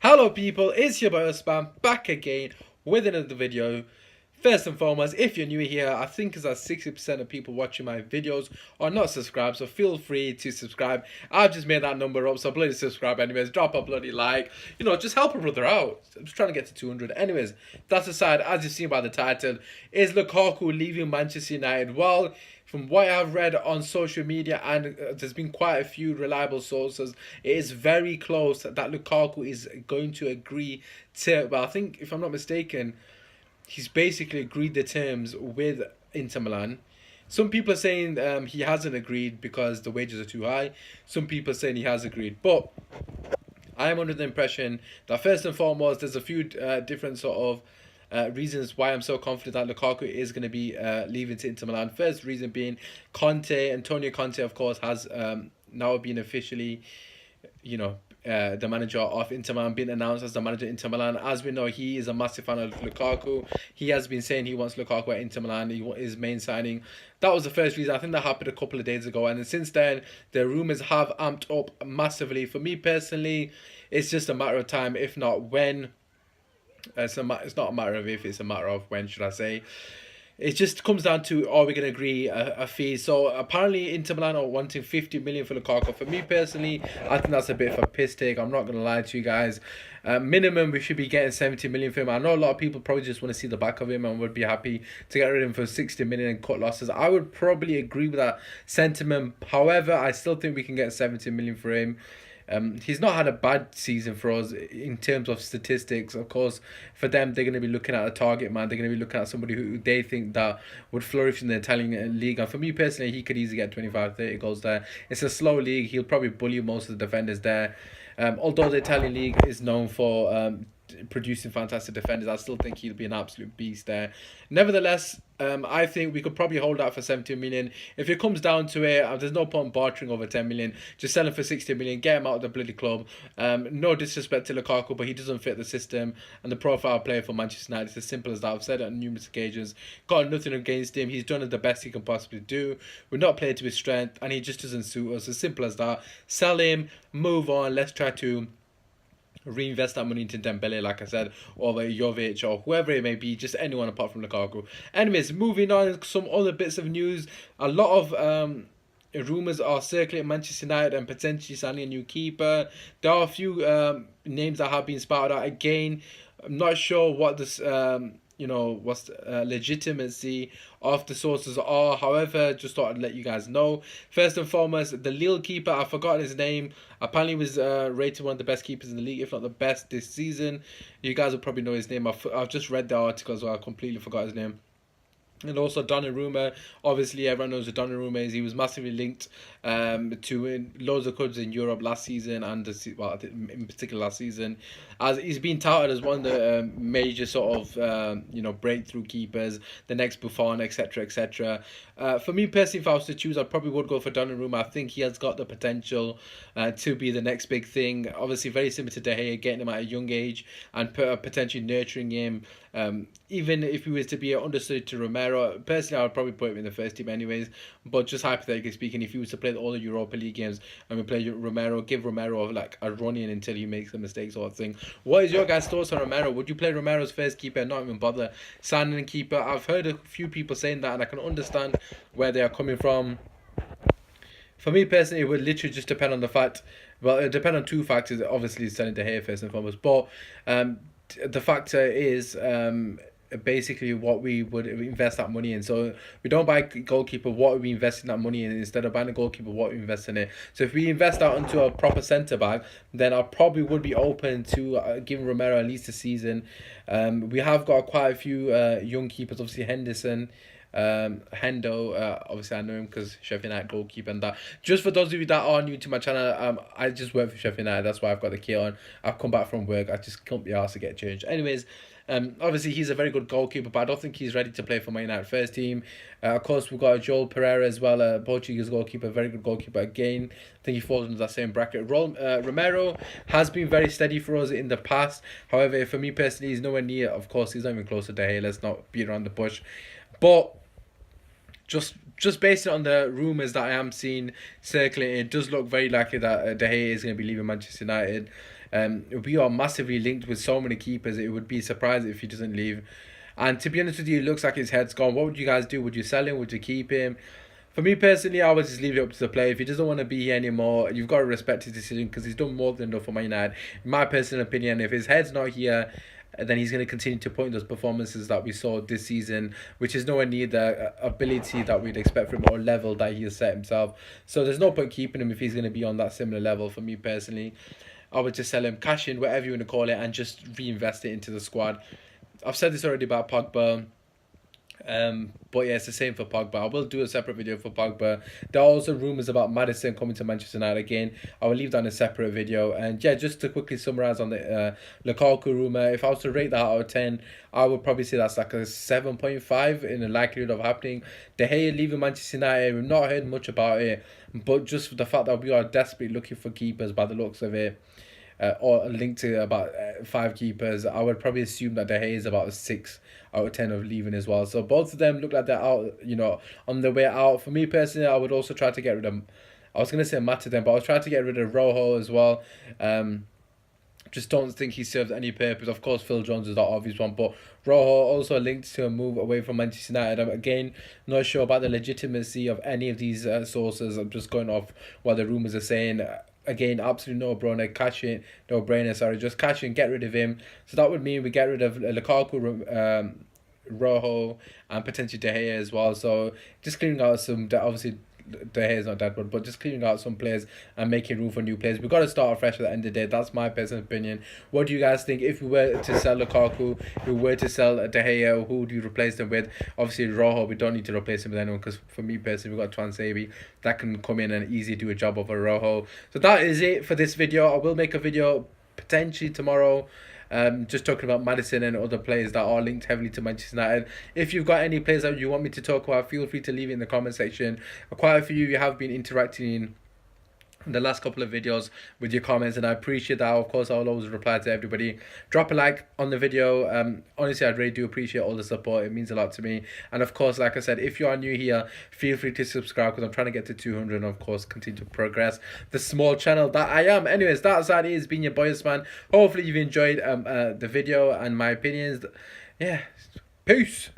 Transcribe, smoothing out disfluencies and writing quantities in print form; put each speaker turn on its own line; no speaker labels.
Hello people, it's your boy Spam back again with another video. First and foremost, if you're new here, I think it's that 60% of people watching my videos are not subscribed, so feel free to subscribe. I've just made that number up, so bloody subscribe anyways, drop a bloody like, just help a brother out. I'm just trying to get to 200. Anyways, that's aside, as you've seen by the title, is Lukaku leaving Manchester United? Well, from what I've read on social media, and there's been quite a few reliable sources, it is very close that Lukaku is going to agree to, well, I think, if I'm not mistaken, he's basically agreed the terms with Inter Milan. Some people are saying he hasn't agreed because the wages are too high. Some people are saying he has agreed. But I am under the impression that first and foremost, there's a few different sort of reasons why I'm so confident that Lukaku is going to be leaving to Inter Milan. First reason being Antonio Conte, of course, has now been officially, the manager of Inter Milan, being announced as the manager of Inter Milan. As we know, he is a massive fan of Lukaku. He has been saying he wants Lukaku at Inter Milan. His main signing. That was the first reason. I think that happened a couple of days ago. And then since then, the rumours have amped up massively. For me personally, it's just a matter of time, if not when. It's not a matter of if, it's a matter of when, should I say. It just comes down to, are we going to agree a fee? So apparently Inter Milan are wanting 50 million for Lukaku. For me personally, I think that's a bit of a piss take. I'm not going to lie to you guys. Minimum, we should be getting 70 million for him. I know a lot of people probably just want to see the back of him and would be happy to get rid of him for 60 million and cut losses. I would probably agree with that sentiment. However, I still think we can get 70 million for him. He's not had a bad season for us in terms of statistics. Of course, for them, they're going to be looking at a target man. They're going to be looking at somebody who they think that would flourish in the Italian league. And for me personally, he could easily get 25, 30 goals there. It's a slow league. He'll probably bully most of the defenders there. Although the Italian league is known for producing fantastic defenders, I still think he'll be an absolute beast there. Nevertheless, I think we could probably hold out for 70 million. If it comes down to it, there's no point bartering over 10 million. Just sell him for 60 million, get him out of the bloody club. No disrespect to Lukaku, but he doesn't fit the system and the profile player for Manchester United. It's as simple as that. I've said it on numerous occasions. Got nothing against him. He's done the best he can possibly do. We're not playing to his strength, and he just doesn't suit us. As simple as that. Sell him, move on. Let's try to reinvest that money into Dembele, like I said, or Jovic, or whoever it may be, just anyone apart from Lukaku. Anyways, moving on, some other bits of news. A lot of rumours are circulating Manchester United and potentially signing a new keeper. There are a few names that have been spouted out. Again, I'm not sure what this what's the legitimacy of the sources are. However, just thought I'd let you guys know. First and foremost, the Lille keeper, I've forgotten his name. Apparently was rated one of the best keepers in the league, if not the best this season. You guys will probably know his name. I've just read the article as well. I completely forgot his name. And also Donnarumma, obviously everyone knows who Donnarumma is. He was massively linked to loads of clubs in Europe last season, and in particular last season, as he's been touted as one of the major sort of breakthrough keepers, the next Buffon, etc., etc. For me personally, if I was to choose, I probably would go for Donnarumma. I think he has got the potential to be the next big thing. Obviously, very similar to De Gea, getting him at a young age and potentially nurturing him. Even if he was to be understudy to Romero, personally, I would probably put him in the first team anyways. But just hypothetically speaking, if he was to play all the Europa League games and we play Romero, give Romero like a run-in until he makes a mistake sort of thing. What is your guys' thoughts on Romero? Would you play Romero's first keeper and not even bother signing a keeper? I've heard a few people saying that, and I can understand where they are coming from. For me personally, it would literally just depend on the fact. Well, it depends on two factors. Obviously, selling De Gea first and foremost, but the factor is basically what we would invest that money in. So we don't buy a goalkeeper, what are we investing that money in? Instead of buying a goalkeeper, what are we investing in? So if we invest that into a proper centre back, then I probably would be open to giving Romero at least a season. We have got quite a few young keepers, obviously Henderson, Hendo, obviously I know him because Sheffield United goalkeeper and that. Just for those of you that are new to my channel, I just work for Sheffield United, that's why I've got the kit on. I've come back from work, I just can't be asked to get changed. Anyways, obviously he's a very good goalkeeper, but I don't think he's ready to play for Man United first team. Of course, we've got Joel Pereira as well, a Portuguese goalkeeper, very good goalkeeper again. I think he falls into that same bracket. Romero has been very steady for us in the past. However, for me personally, he's nowhere near, of course, he's not even close to De Gea. Let's not beat around the bush. But just based on the rumours that I am seeing circulating, it does look very likely that De Gea is going to be leaving Manchester United. We are massively linked with so many keepers. It would be surprised if he doesn't leave. And to be honest with you, it looks like his head's gone. What would you guys do? Would you sell him? Would you keep him? For me personally, I would just leave it up to the player. If he doesn't want to be here anymore, you've got to respect his decision because he's done more than enough for Man United. In my personal opinion, if his head's not here, then he's going to continue to put in those performances that we saw this season, which is nowhere near the ability that we'd expect from him or level that he has set himself. So there's no point keeping him if he's going to be on that similar level. For me personally, I would just sell him, cash in, whatever you want to call it, and just reinvest it into the squad. I've said this already about Pogba. But yeah, it's the same for Pogba. I will do a separate video for Pogba. There are also rumours about Maddison coming to Manchester United again. I will leave that in a separate video. And yeah, just to quickly summarise on the Lukaku rumour, if I was to rate that out of 10, I would probably say that's like a 7.5 in the likelihood of happening. De Gea leaving Manchester United, we've not heard much about it, but just for the fact that we are desperately looking for keepers by the looks of it, or linked to about 5 keepers, I would probably assume that De Gea is about a 6 out of 10 of leaving as well. So both of them look like they're out, on their way out. For me personally, I would also try to get rid of, I was going to say Matadem, but I was trying to get rid of Rojo as well. Just don't think he serves any purpose. Of course, Phil Jones is the obvious one, but Rojo also linked to a move away from Manchester United. I'm again not sure about the legitimacy of any of these sources. I'm just going off what the rumours are saying. Again, absolutely no-brainer. Just cash in, get rid of him. So that would mean we get rid of Lukaku, Rojo, and potentially De Gea as well. So just clearing out some, obviously De Gea is not that good, but just clearing out some players and making room for new players. We've got to start afresh at the end of the day. That's my personal opinion. What do you guys think? If we were to sell Lukaku, if we were to sell De Gea, who do you replace them with? Obviously Rojo, we don't need to replace him with anyone because for me personally, we've got Twansabi that can come in and easily do a job of a Rojo. So that is it for this video. I will make a video potentially tomorrow, just talking about Maddison and other players that are linked heavily to Manchester United. If you've got any players that you want me to talk about, feel free to leave it in the comment section. Quite a few of you have been interacting in the last couple of videos with your comments, and I appreciate that. Of course, I'll always reply to everybody. Drop a like on the video. Honestly, I really do appreciate all the support. It means a lot to me. And of course, like I said, if you are new here, feel free to subscribe because I'm trying to get to 200 and of course continue to progress the small channel that I am. Anyways, that's it. It's been your boys, man. Hopefully you've enjoyed the video and my opinions. Yeah, peace.